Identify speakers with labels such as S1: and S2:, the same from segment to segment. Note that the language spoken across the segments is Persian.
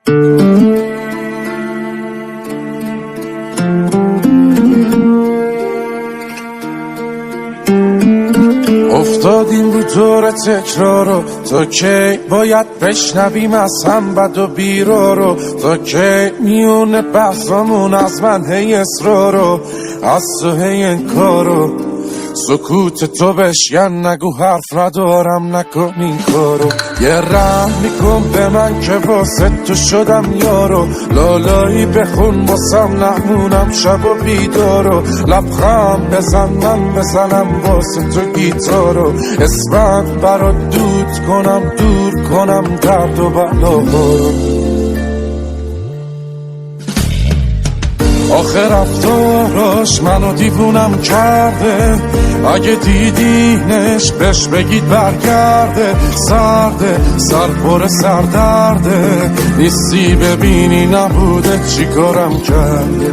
S1: افتادیم رو دور تکرارو، تا کی باید بشنویم از هم بد و بیرارو؟ تا کی میونه بحثامون از من هی اصرارو، از تو هی انکارو؟ سکوت تو بشکن، نگو حرف ندارم، نکن این کارو. یه رحم میکن به من که واسه تو شدم یارو، لالایی بخون واسم نمونم شب و بیدارو. لبخند بزن من بزنم واسه تو گیتارو، اسمت برات دود کنم، دور کنم درد و بلاهارو. آخر رفتاراش منو دیوونم کرده، اگه دیدینش بهش بگید برگرده. سرده سر پر سردرده، نیستی ببینی نبوده چی کارم کرده.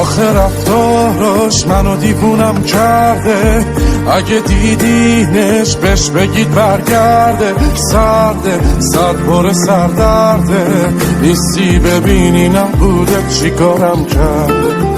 S1: آخر رفتاراش منو دیوونم کرده، اگه دیدینش بهش بگید برگرده. سرده سر پر سردرده، نیستی ببینی نبوده چی کارم کرده.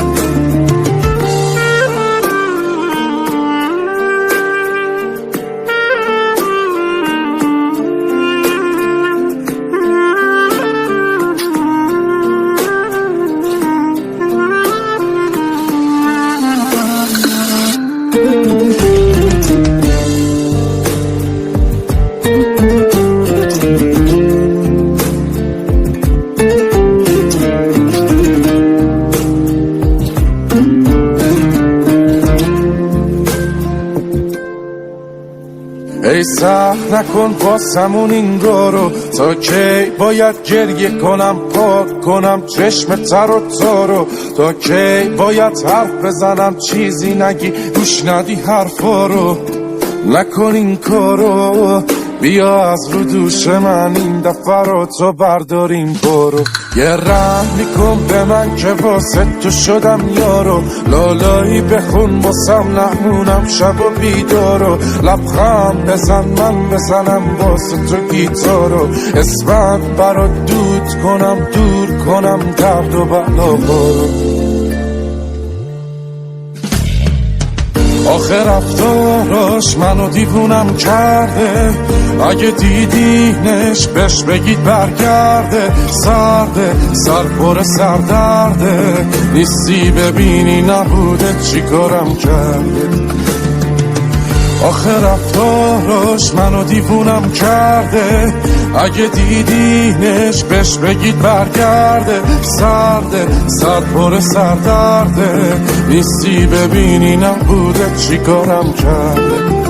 S1: ای سخت نکن واسمون این گارو، تا کی باید گریه کنم پاک کنم چشم تر و تارو؟ تا کی باید حرف بزنم چیزی نگی گوش ندی حرفا رو؟ نکن این کارو، بیا از رو دوش من این دفعه رو تو برداریم برو. یه رحم میکن به من که واسه تو شدم یارو، لالایی بخون واسم نمونم شب و بیدارو. لبخند بزن من بزنم واسه تو گیتارو، اسمت برات دود کنم، دور کنم درد و بلاهارو. آخر رفتاراش منو دیوونم کرده، اگه دیدینش بهش بگید برگرده. سرده سر پر سردرده، نیستی ببینی نبوده چی کارم کرده. آخر رفتاراش منو دیوونم کرده، اگه دیدینش بهش بگید برگرده. سرده سر پر سردرده، نیستی ببینی نبوده چی کارم کرده.